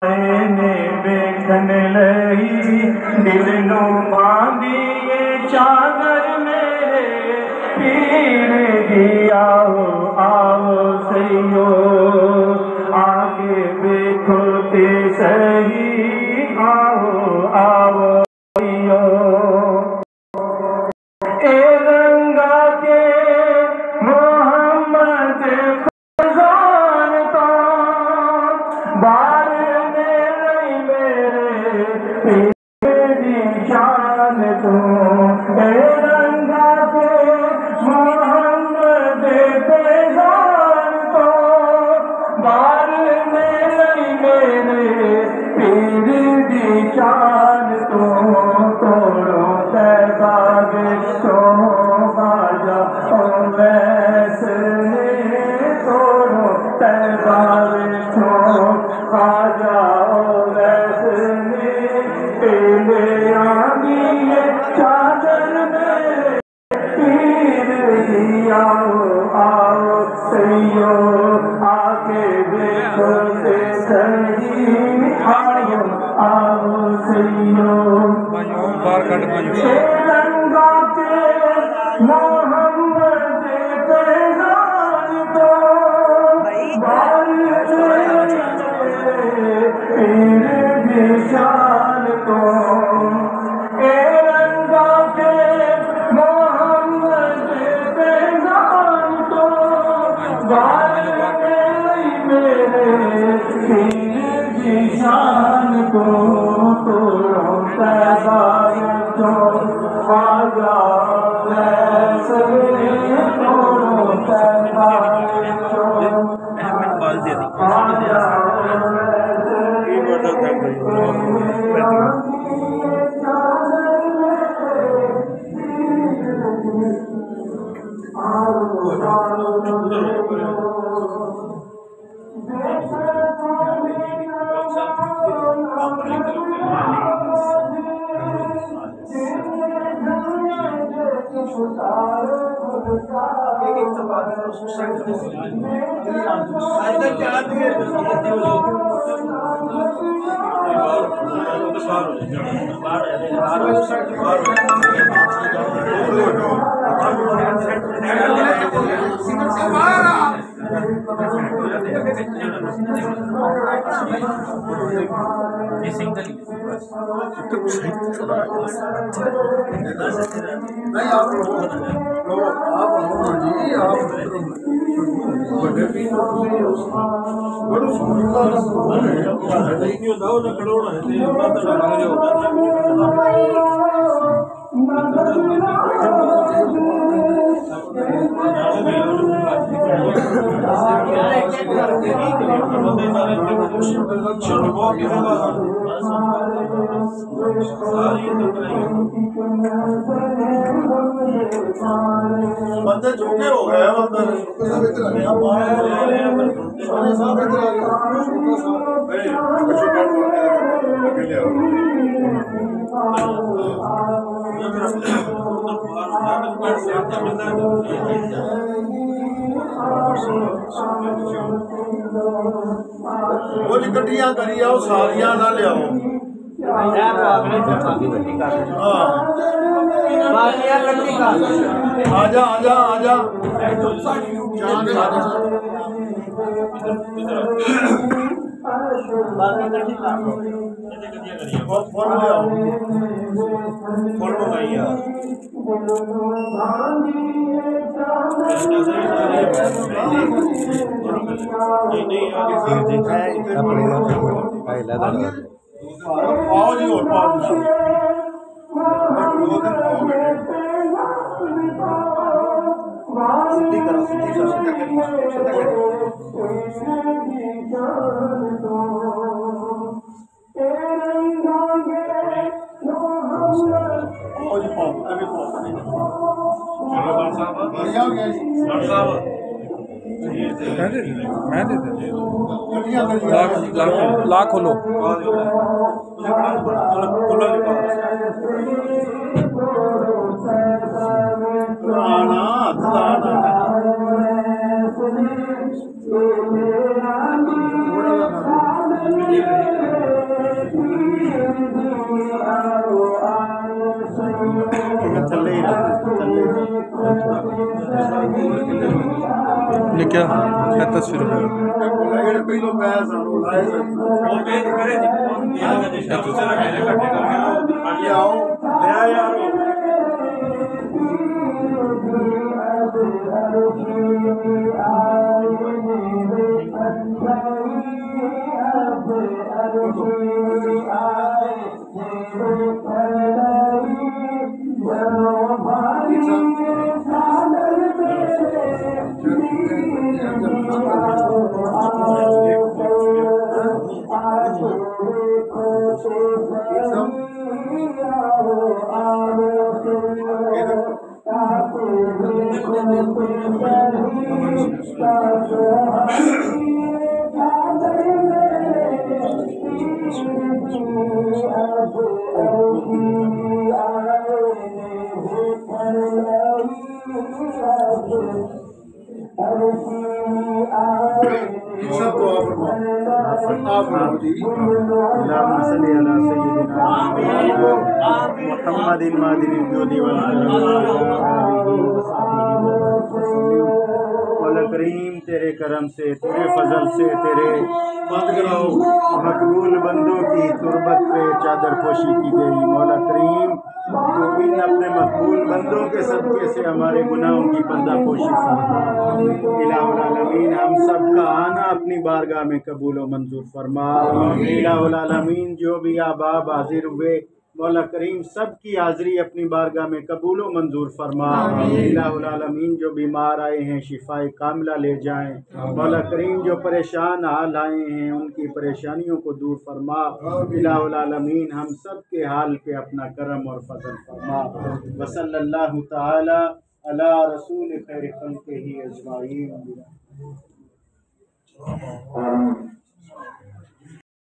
मैंने देखन लई दिल नो बांधिए चादर मेरे पीर दी आओ आओ सैयो आगे देखो ते सही आओ आओ सैयो ए रंगा के मोहम्मद खुदान तो बार शान तू रंगा के मोहम्मद फैजान तो बार मेरे पीर दी शान तो तोड़ो तैबाग तो बाजा ओ वैसे तोड़ो तैबाग तो बाजा ओ वैसे पीले चादर में पीर आओ आओ सैयो आके देखो ते सही आओ आओ सैयो रंगा के मोहम्मद फैजान तो पीर दी शान तो शान को तोड़ो तैबाग तो आजा वैसे तोड़ो तैबाग तो आजा बंदे झूठे हो गए कट्टियां करी आओ सारिया ना लियाओ आजा आजा आजा आओ जी और पाओ सीधी करो सीधी ला खोलो आना थल्ले थल्ले ये क्या है तस्वीर में पहलो पैर सानू लाए आओ ले यार सब दुआ फरमाओ जी अल्लाहुम्मा सल्ली अला सय्यिदिना मुहम्मदिन मादिनिल जुदी वल मौला करीम तेरे करम से तेरे फजल से तेरे बंद कराओ मकबूल बंदों की तुरबत पे चादर पोशी की गई। मौला करीम तो इन अपने मकबूल बंदों के सदक़े से हमारे गुनाहों की पर्दा पोशी फरमा। इलाहुल आलमीन हम सब का आना अपनी बारगाह में कबूल व मंजूर फरमा। इलाहुल आलमीन जो भी अहबाब हाजिर हुए मौला करीम सब की हाज़िरी अपनी बारगाह में कबूल व मंजूर फरमा। इलाहुल आलमीन जो बीमार आए हैं शिफाए कामिला ले जाएं। मौला करीम जो परेशान हाल आए हैं उनकी परेशानियों को दूर फरमा। इलाहुल आलमीन हम सब के हाल पे अपना करम और फजल फरमा। वसल्लल्लाहु तआला अला रसूल खैर खल्क़िही अजमाईन।